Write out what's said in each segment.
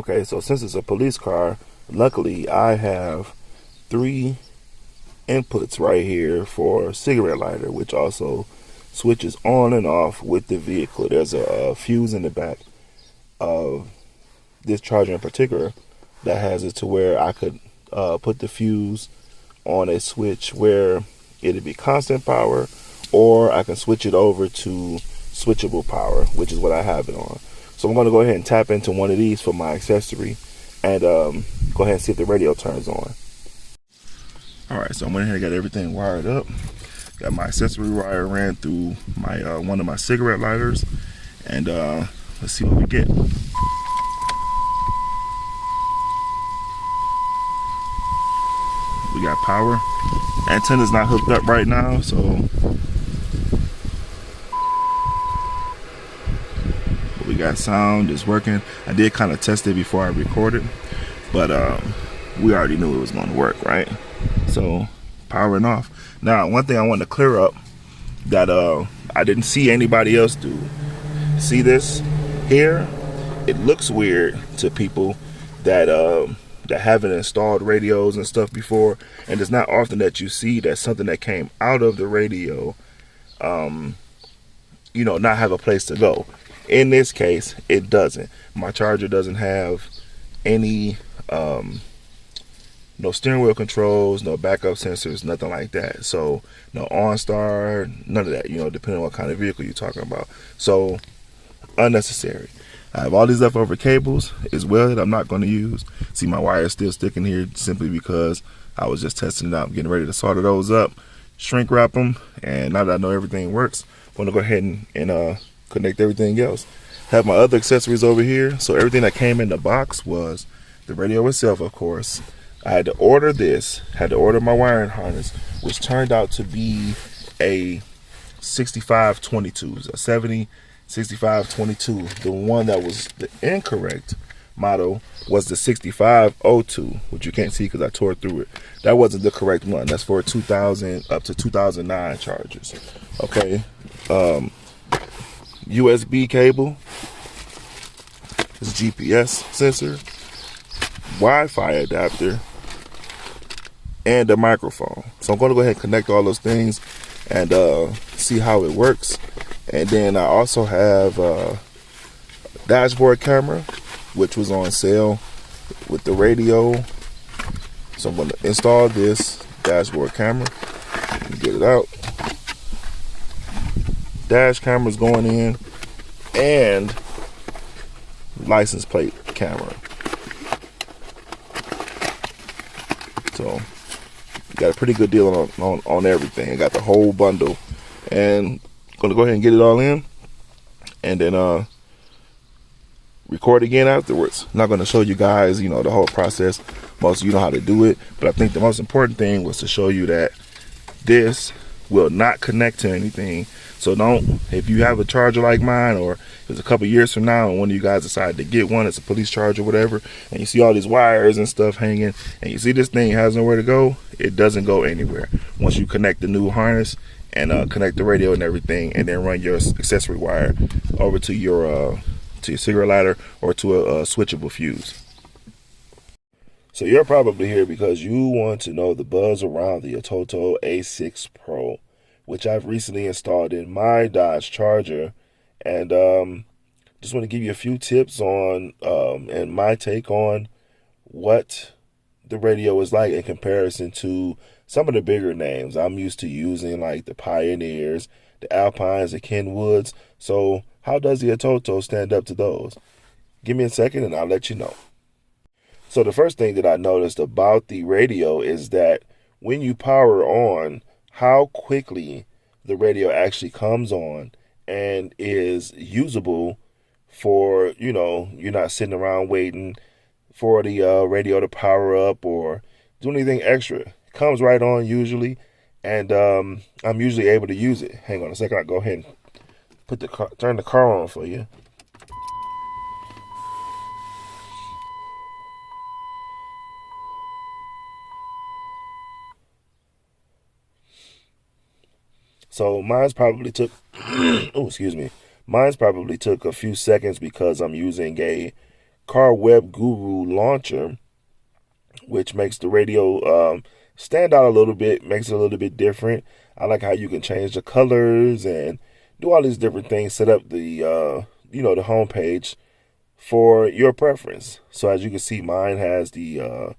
Okay, so since it's a police car, luckily I have 3 inputs right here for cigarette lighter, which also switches on and off with the vehicle. There's a fuse in the back of this charger in particular that has it to where I could put the fuse on a switch where it'd be constant power, or I can switch it over to switchable power, which is what I have it on. So I'm going to go ahead and tap into one of these for my accessory and go ahead and see if the radio turns on. Alright, so I went ahead and got everything wired up. Got my accessory wire ran through my one of my cigarette lighters, and let's see what we get. We got power. Antenna's not hooked up right now, so we got sound. It's working. I did kind of test it before I recorded, but we already knew it was going to work, right? So powering off. Now, one thing I want to clear up that I didn't see anybody else do. See this here? It looks weird to people that that haven't installed radios and stuff before, and it's not often that you see that something that came out of the radio, you know, not have a place to go. In this case, it doesn't. My charger doesn't have any no steering wheel controls, no backup sensors, nothing like that. So no OnStar, none of that, you know, depending on what kind of vehicle you're talking about. So unnecessary. I have all these leftover cables as well that I'm not going to use. See, my wire is still sticking here simply because I was just testing it out, getting ready to solder those up, shrink wrap them, and now that I know everything works, I'm going to go ahead and connect everything else. Have my other accessories over here. So everything that came in the box was the radio itself, of course. I had to order this, had to order my wiring harness, which turned out to be a 6522, a 6522. The one that was the incorrect model was the 6502, which you can't see because I tore through it. That wasn't the correct one. That's for 2000 up to 2009 chargers. Okay, USB cable, this GPS sensor, Wi-Fi adapter, and a microphone. So I'm going to go ahead and connect all those things and see how it works. And then I also have a dashboard camera, which was on sale with the radio. So I'm going to install this dashboard camera and get it out. Dash camera's going in, and license plate camera. So got a pretty good deal on everything. I got the whole bundle, and gonna go ahead and get it all in, and then record again afterwards. I'm not gonna show you guys, you know, the whole process. Most of you know how to do it, but I think the most important thing was to show you that this will not connect to anything. So don't, if you have a charger like mine, or it's a couple years from now and one of you guys decide to get one, it's a police charger or whatever, and you see all these wires and stuff hanging, and you see this thing has nowhere to go, it doesn't go anywhere. Once you connect the new harness and connect the radio and everything, and then run your accessory wire over to your cigarette lighter or to a switchable fuse. So you're probably here because you want to know the buzz around the Atoto A6 Pro, which I've recently installed in my Dodge Charger, and just want to give you a few tips on and my take on what the radio is like in comparison to some of the bigger names I'm used to using, like the Pioneers, the Alpines, the Kenwoods. So how does the Atoto stand up to those? Give me a second and I'll let you know. So the first thing that I noticed about the radio is that when you power on, how quickly the radio actually comes on and is usable for, you know, you're not sitting around waiting for the radio to power up or do anything extra. It comes right on usually, and I'm usually able to use it. Hang on a second, I'll go ahead and turn the car on for you. So mine's probably took, oh, excuse me. Mine's probably took a few seconds because I'm using a Car Web Guru launcher, which makes the radio stand out a little bit, makes it a little bit different. I like how you can change the colors and do all these different things, set up the the homepage for your preference. So as you can see, mine has the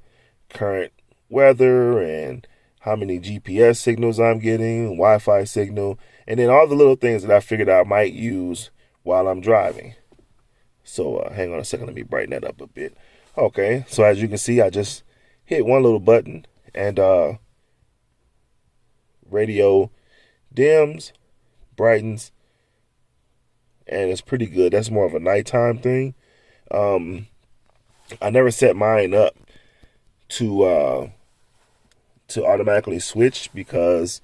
current weather and how many GPS signals I'm getting, Wi-Fi signal, and then all the little things that I figured I might use while I'm driving. So hang on a second, let me brighten that up a bit. Okay, so as you can see, I just hit one little button and radio dims, brightens, and it's pretty good. That's more of a nighttime thing. I never set mine up to automatically switch because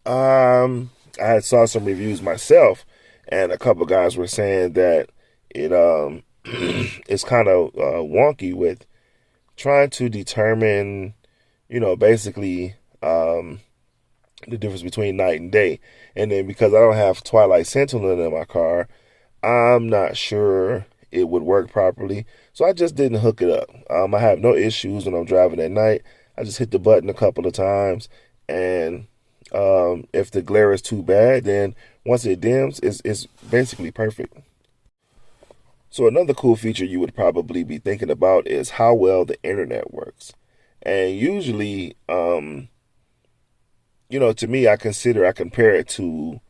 I had saw some reviews myself, and a couple guys were saying that it it's kind of wonky with trying to determine, basically the difference between night and day. And then because I don't have Twilight Sentinel in my car, I'm not sure it would work properly. So I just didn't hook it up. I have no issues when I'm driving at night. I just hit the button a couple of times, and if the glare is too bad, then once it dims, it's basically perfect. So another cool feature you would probably be thinking about is how well the internet works. And usually, to me, I compare it to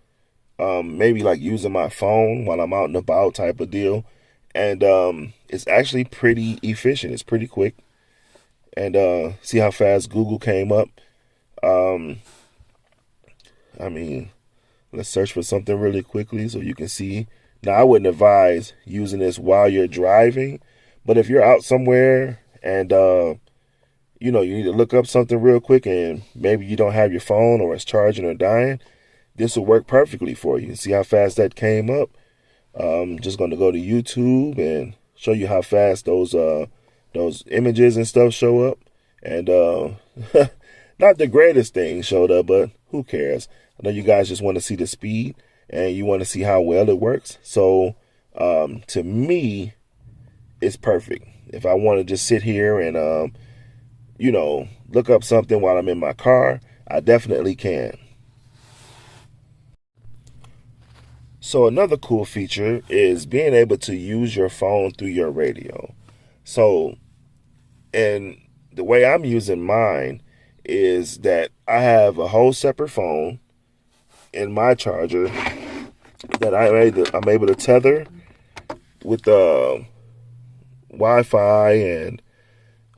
maybe like using my phone while I'm out and about type of deal. And it's actually pretty efficient. It's pretty quick. And see how fast Google came up. Let's search for something really quickly so you can see. Now, I wouldn't advise using this while you're driving, but if you're out somewhere and, you need to look up something real quick and maybe you don't have your phone or it's charging or dying, this will work perfectly for you. See how fast that came up? Just going to go to YouTube and show you how fast those images and stuff show up. And not the greatest thing showed up, but who cares? I know you guys just want to see the speed and you want to see how well it works. So to me, it's perfect. If I want to just sit here and, look up something while I'm in my car, I definitely can. So another cool feature is being able to use your phone through your radio. So, and the way I'm using mine is that I have a whole separate phone in my charger that I'm able to tether with the Wi-Fi and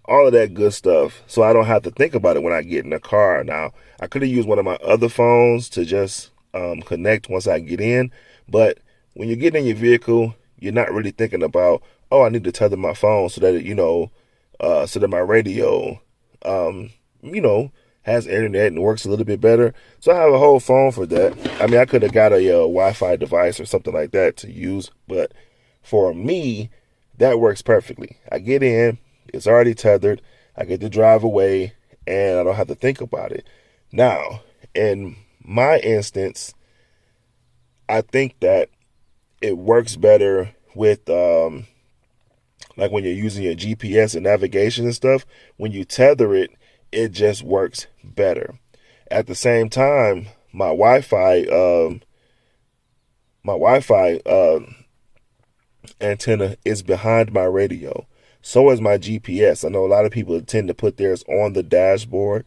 all of that good stuff, so I don't have to think about it when I get in the car. Now, I could have used one of my other phones to just connect once I get in, but when you get in your vehicle, you're not really thinking about, oh, I need to tether my phone so that so that my radio, has internet and works a little bit better. So I have a whole phone for that. I could have got a Wi-Fi device or something like that to use, but for me, that works perfectly. I get in, it's already tethered, I get to drive away, and I don't have to think about it. Now, in my instance, I think that it works better with like when you're using your GPS and navigation and stuff. When you tether it, it just works better. At the same time, my Wi-Fi antenna is behind my radio. So is my GPS. I know a lot of people tend to put theirs on the dashboard.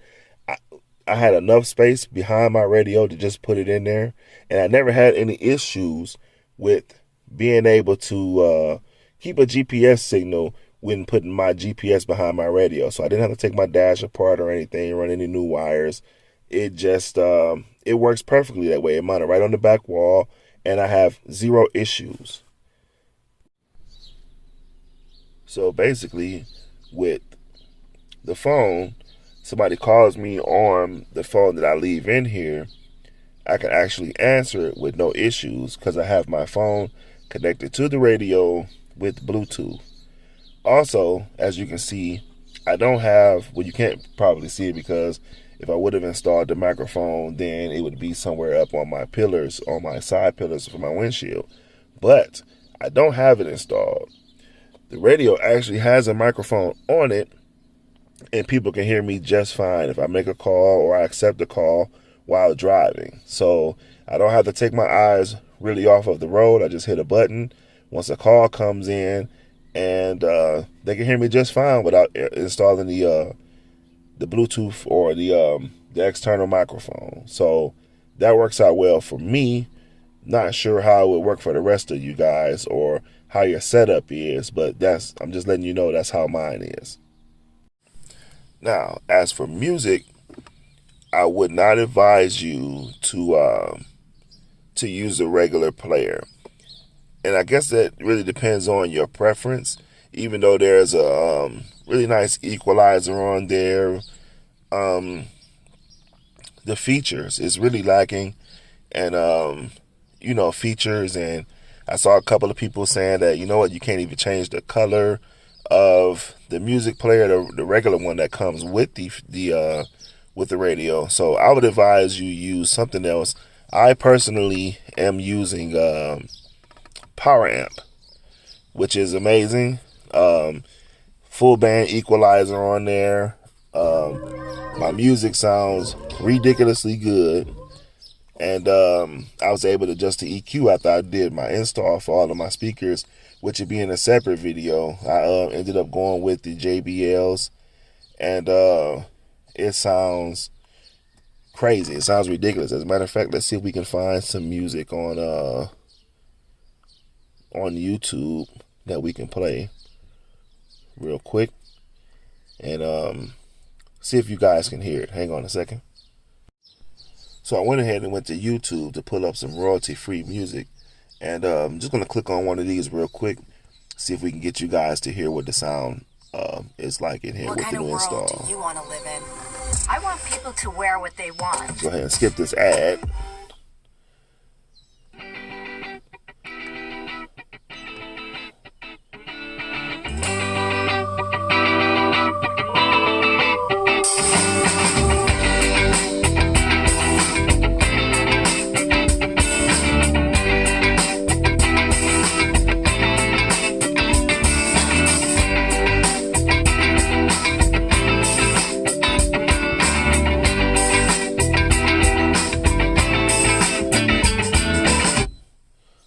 I had enough space behind my radio to just put it in there, and I never had any issues with being able to keep a GPS signal when putting my GPS behind my radio. So I didn't have to take my dash apart or anything, run any new wires. It just it works perfectly that way. It mounted right on the back wall, and I have zero issues. So basically, with the phone, somebody calls me on the phone that I leave in here, I can actually answer it with no issues because I have my phone connected to the radio with Bluetooth. Also, as you can see, I don't have, well, you can't probably see it because if I would have installed the microphone, then it would be somewhere up on my pillars, on my side pillars for my windshield. But I don't have it installed. The radio actually has a microphone on it, and people can hear me just fine if I make a call or I accept a call while driving. So I don't have to take my eyes really off of the road. I just hit a button once a call comes in, and they can hear me just fine without installing the Bluetooth or the external microphone. So that works out well for me. Not sure how it would work for the rest of you guys or how your setup is, but I'm just letting you know that's how mine is. Now, as for music, I would not advise you to use a regular player. And I guess that really depends on your preference. Even though there's a really nice equalizer on there, the features is really lacking. And features, and I saw a couple of people saying that, you can't even change the color of the music player, the regular one that comes with the radio. So I would advise you use something else. I personally am using Power Amp, which is amazing. Full band equalizer on there. My music sounds ridiculously good. And I was able to adjust the EQ after I did my install for all of my speakers, which would be in a separate video. I ended up going with the JBLs, and it sounds crazy. It sounds ridiculous. As a matter of fact, let's see if we can find some music on YouTube that we can play real quick, and see if you guys can hear it. Hang on a second. So I went ahead and went to YouTube to pull up some royalty-free music. And I'm just going to click on one of these real quick, see if we can get you guys to hear what the sound is like in here with the new install. What kind of world do you want to live in? I want people to wear what they want. Go ahead and skip this ad.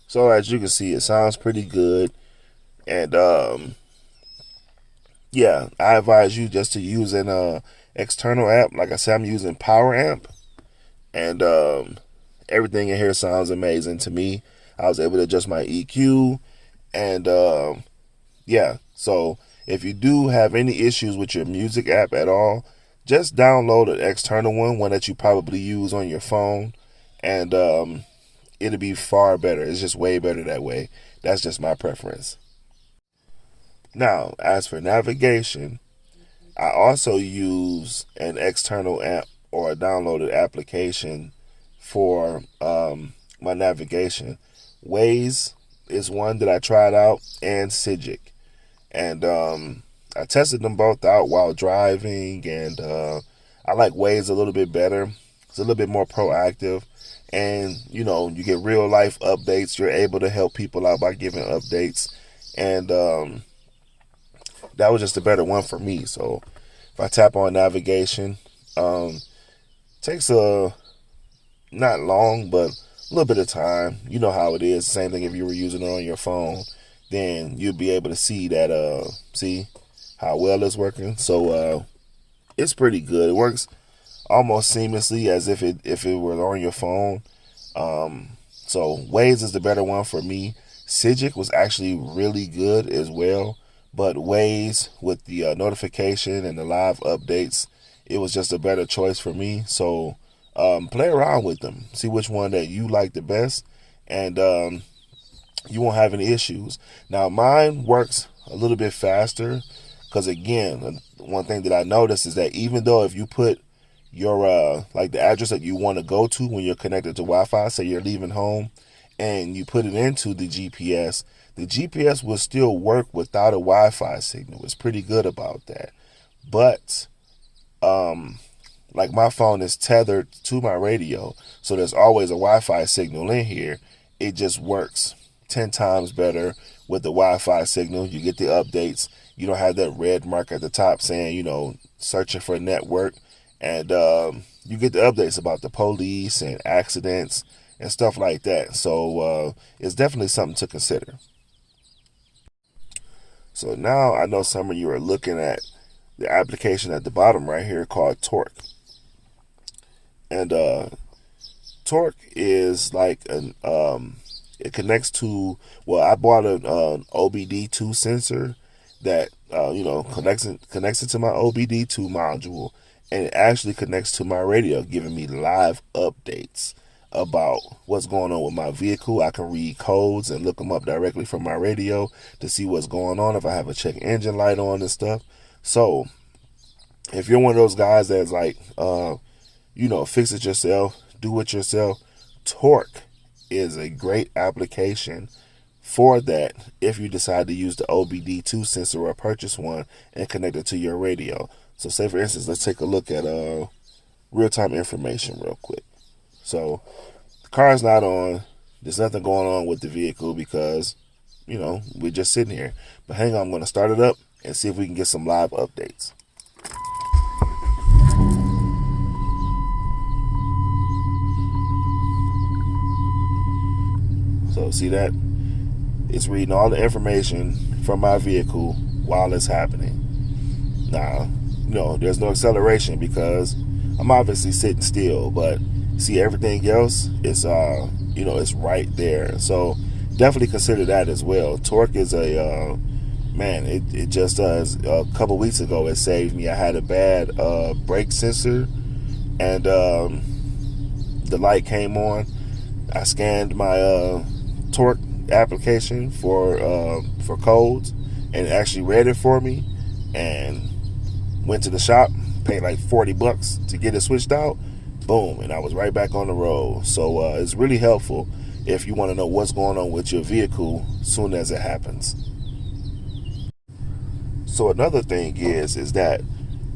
So as you can see, it sounds pretty good. And yeah, I advise you just to use an external app. Like I said, I'm using Power Amp, and everything in here sounds amazing to me. I was able to adjust my EQ, and yeah. So if you do have any issues with your music app at all, just download an external one that you probably use on your phone, and it'll be far better. It's just way better that way. That's just my preference. Now, as for navigation, I also use an external app or a downloaded application for my navigation. Waze is one that I tried out, and Sigic. And I tested them both out while driving, and I like Waze a little bit better. It's a little bit more proactive. And, you get real life updates. You're able to help people out by giving updates. And that was just a better one for me. So if I tap on navigation, takes not long, but a little bit of time. You know how it is. Same thing if you were using it on your phone. Then you'll be able to see that, see how well it's working. So it's pretty good. It works almost seamlessly as if it were on your phone. So Waze is the better one for me. Sigic was actually really good as well, but Waze with the notification and the live updates, it was just a better choice for me. So play around with them, see which one that you like the best, and you won't have any issues. Now mine works a little bit faster because, again, one thing that I noticed is that even though if you put your like the address that you want to go to when you're connected to Wi-Fi, say you're leaving home, and you put it into the GPS will still work without a Wi-Fi signal. It's pretty good about that. But like my phone is tethered to my radio, so there's always a Wi-Fi signal in here. It just works 10 times better with the Wi-Fi signal. You get the updates. You don't have that red mark at the top saying, searching for a network. And you get the updates about the police and accidents and stuff like that. So it's definitely something to consider. So now I know some of you are looking at the application at the bottom right here called Torque. And Torque is like it connects to, I bought an OBD2 sensor that connects it to my OBD2 module, and it actually connects to my radio, giving me live updates about what's going on with my vehicle. I can read codes and look them up directly from my radio to see what's going on, if I have a check engine light on and stuff. So if you're one of those guys that's like, fix it yourself, do it yourself, Torque is a great application for that if you decide to use the OBD2 sensor or purchase one and connect it to your radio. So say for instance, let's take a look at real-time information real quick. So the car's not on. There's nothing going on with the vehicle because, we're just sitting here. But hang on, I'm going to start it up and see if we can get some live updates. So see that? It's reading all the information from my vehicle while it's happening. Now, there's no acceleration because I'm obviously sitting still, but see everything else is it's right there. So definitely consider that as well. Torque is it just does. A couple weeks ago it saved me. I had a bad brake sensor, and the light came on. I scanned my Torque application for codes, and it actually read it for me, and went to the shop, paid like $40 to get it switched out. Boom, and I was right back on the road. So it's really helpful if you want to know what's going on with your vehicle soon as it happens. So another thing is that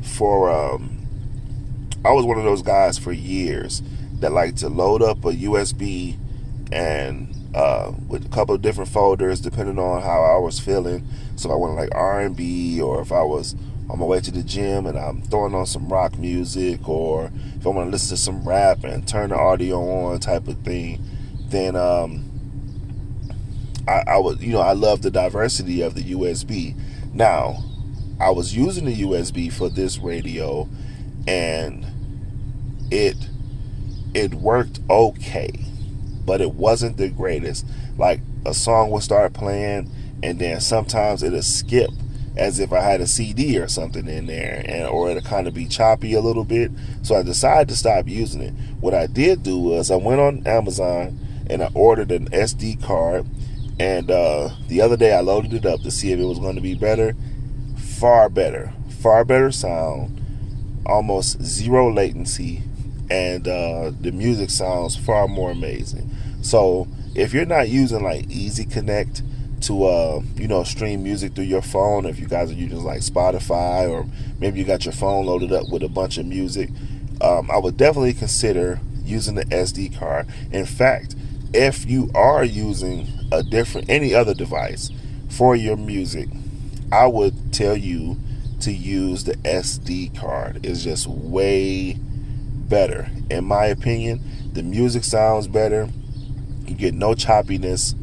for I was one of those guys for years that like to load up a USB and with a couple of different folders depending on how I was feeling. So if I wanted like R&B, or if I was on my way to the gym and I'm throwing on some rock music, or if I want to listen to some rap and turn the audio on type of thing, then I would, I love the diversity of the USB. Now, I was using the USB for this radio, and it worked okay, but it wasn't the greatest. Like a song would start playing, and then sometimes it'll skip as if I had a CD or something in there, or it'll kind of be choppy a little bit. So I decided to stop using it. What I did do was I went on Amazon and I ordered an SD card, and the other day I loaded it up to see if it was going to be better. Far better sound, almost zero latency, and the music sounds far more amazing. So if you're not using like Easy Connect to stream music through your phone, if you guys are using like Spotify, or maybe you got your phone loaded up with a bunch of music, I would definitely consider using the SD card. In fact, if you are using any other device for your music, I would tell you to use the SD card. It's just way better. In my opinion, the music sounds better. You get no choppiness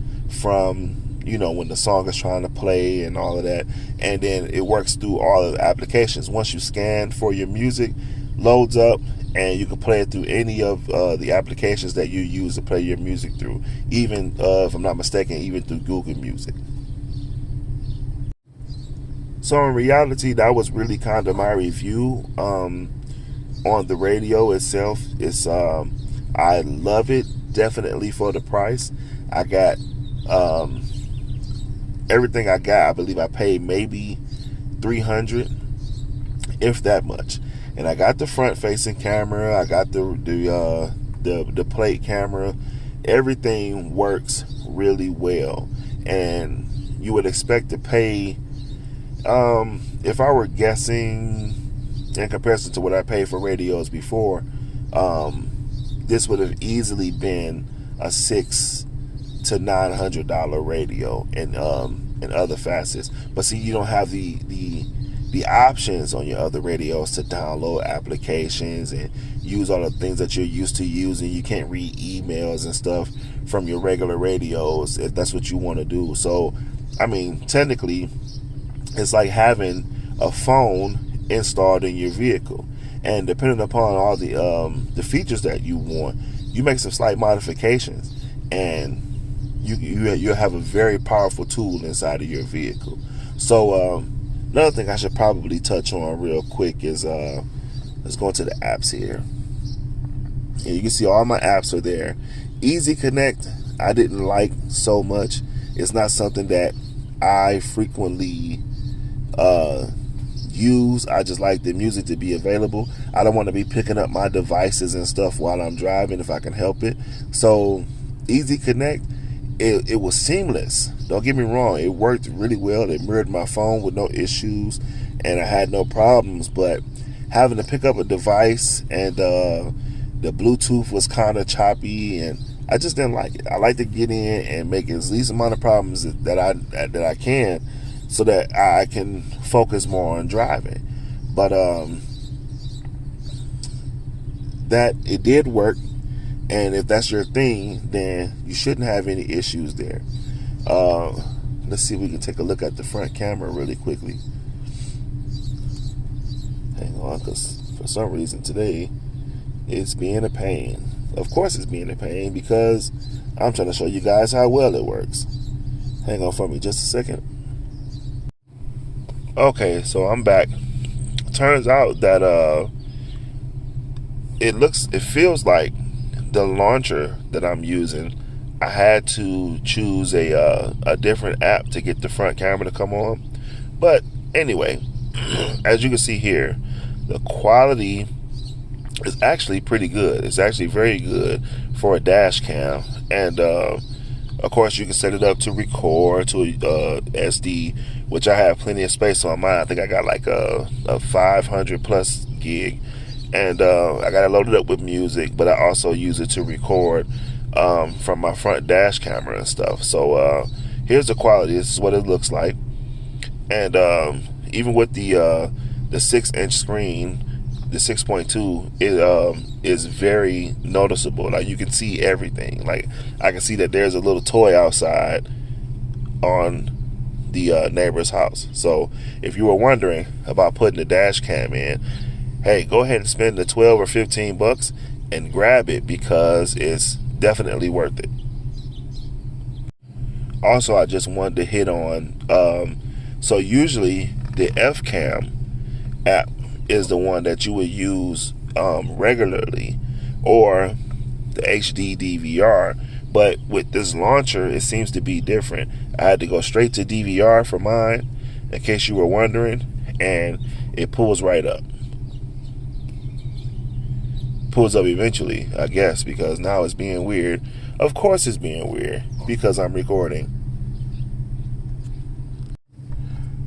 from when the song is trying to play and all of that, and then it works through all of the applications. Once you scan for your music, loads up, and you can play it through any of the applications that you use to play your music through, even if I'm not mistaken, even through Google Music. So in reality, that was really kind of my review on the radio itself. It's I love it, definitely, for the price. I got everything I got. I believe I paid maybe $300, if that much. And I got the front-facing camera. I got the plate camera. Everything works really well, and you would expect to pay. If I were guessing, in comparison to what I paid for radios before, this would have easily been a $600 to $900 radio and other facets. But see, you don't have the options on your other radios to download applications and use all the things that you're used to using. You can't read emails and stuff from your regular radios if that's what you want to do. So, I mean, technically, it's like having a phone installed in your vehicle. And depending upon all the features that you want, you make some slight modifications, and you have a very powerful tool inside of your vehicle. So another thing I should probably touch on real quick is let's go into the apps here. And you can see all my apps are there. Easy Connect, I didn't like so much. It's not something that I frequently use. I just like the music to be available. I don't want to be picking up my devices and stuff while I'm driving if I can help it. So Easy Connect, it was seamless. Don't get me wrong, it worked really well. It mirrored my phone with no issues, and I had no problems. But having to pick up a device, and the Bluetooth was kind of choppy, and I just didn't like it. I like to get in and make as least amount of problems that I can, so that I can focus more on driving. But that it did work, and if that's your thing, then you shouldn't have any issues there. Let's see if we can take a look at the front camera really quickly. Hang on, because for some reason today it's being a pain. Of course it's being a pain, because I'm trying to show you guys how well it works. Hang on for me just a second. Okay, so I'm back. Turns out that it feels like the launcher that I'm using, I had to choose a different app to get the front camera to come on. But anyway, as you can see here, the quality is actually pretty good. It's actually very good for a dash cam. And of course, you can set it up to record to SD, which I have plenty of space on mine. I think I got like a 500 plus gig. And I got it loaded up with music, but I also use it to record from my front dash camera and stuff. So here's the quality. This is what it looks like. And even with the 6-inch screen, the 6.2, it is very noticeable. Like, you can see everything. Like, I can see that there's a little toy outside on the neighbor's house. So if you were wondering about putting the dash cam in, hey, go ahead and spend the 12 or 15 bucks and grab it, because it's definitely worth it. Also, I just wanted to hit on, so usually the F-Cam app is the one that you would use regularly, or the HD DVR. But with this launcher, it seems to be different. I had to go straight to DVR for mine, in case you were wondering, and it pulls right up. Pulls up eventually, I guess, because now it's being weird. Of course it's being weird, because I'm recording.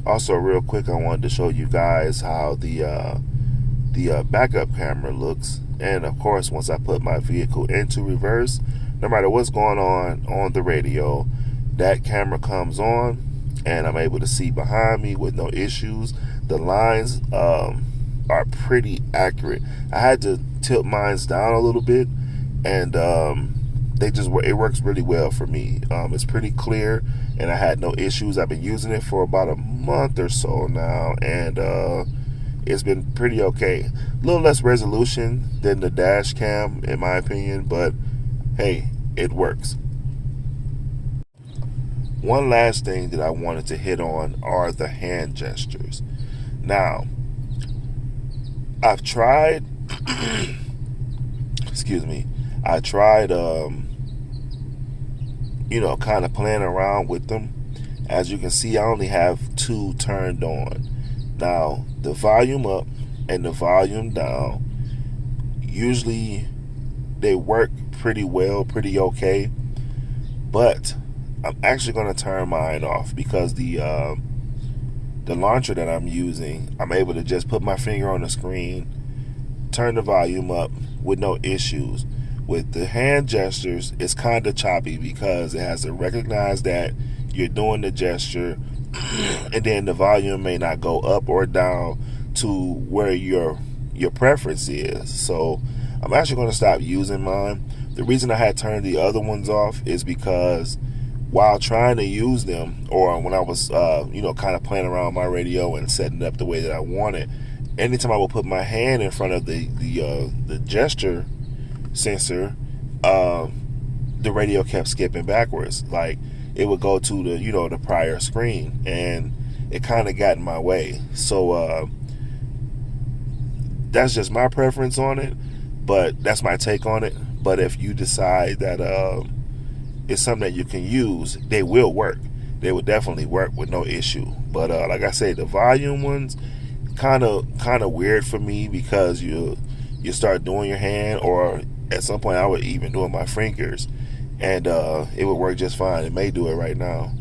Also, real quick, I wanted to show you guys how the backup camera looks. And of course, once I put my vehicle into reverse, no matter what's going on the radio, that camera comes on, and I'm able to see behind me with no issues. The lines are pretty accurate. I had to tilt mine down a little bit, and it works really well for me. It's pretty clear, and I had no issues. I've been using it for about a month or so now, and it's been pretty okay. A little less resolution than the dash cam, in my opinion, but hey, it works. One last thing that I wanted to hit on are the hand gestures. Now, I've tried excuse me, I tried kind of playing around with them. As you can see, I only have 2 turned on. Now, the volume up and the volume down, usually they work pretty well, pretty okay, but I'm actually going to turn mine off, because the launcher that I'm using, I'm able to just put my finger on the screen, turn the volume up with no issues. With the hand gestures, it's kind of choppy because it has to recognize that you're doing the gesture, and then the volume may not go up or down to where your preference is. So I'm actually going to stop using mine. The reason I had turned the other ones off is because while trying to use them, or when I was kind of playing around with my radio and setting it up the way that I wanted, anytime I would put my hand in front of the gesture sensor, the radio kept skipping backwards. Like it would go to the prior screen, and it kind of got in my way. So that's just my preference on it, but that's my take on it. But if you decide that it's something that you can use, they will work. They will definitely work with no issue. But like I say, the volume ones kind of weird for me, because you start doing your hand, or at some point I would even do it my fingers, and it would work just fine. It may do it right now.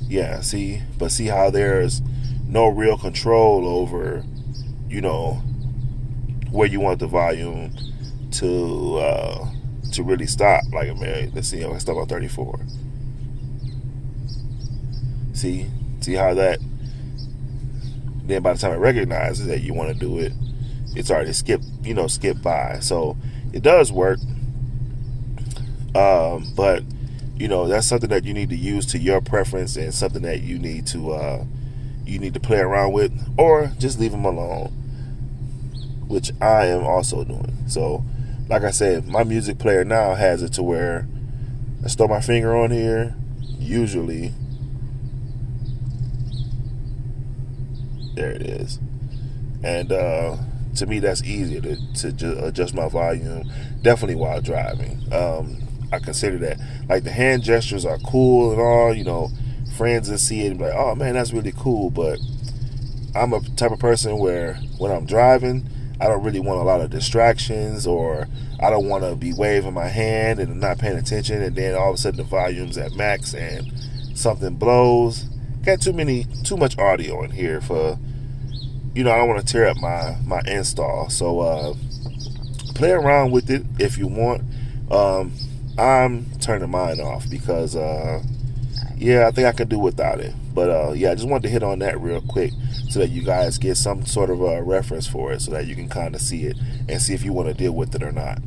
Yeah, see how there's no real control over where you want the volume to really stop. Like, let's see, I stop on 34. See how that, then by the time it recognizes that you want to do it, it's already skipped by. So it does work, but that's something that you need to use to your preference, and something that you need to play around with, or just leave them alone, which I am also doing. So like I said, my music player now has it to where I store my finger on here, usually. There it is. And to me, that's easier to adjust my volume, definitely while driving. I consider that. Like, the hand gestures are cool and all, friends that see it and be like, oh man, that's really cool. But I'm a type of person where when I'm driving, I don't really want a lot of distractions, or I don't want to be waving my hand and not paying attention, and then all of a sudden the volume's at max and something blows. Got too much audio in here for, I don't want to tear up my install. So play around with it if you want. I'm turning mine off because I think I could do without it. But I just wanted to hit on that real quick so that you guys get some sort of a reference for it, so that you can kind of see it and see if you want to deal with it or not.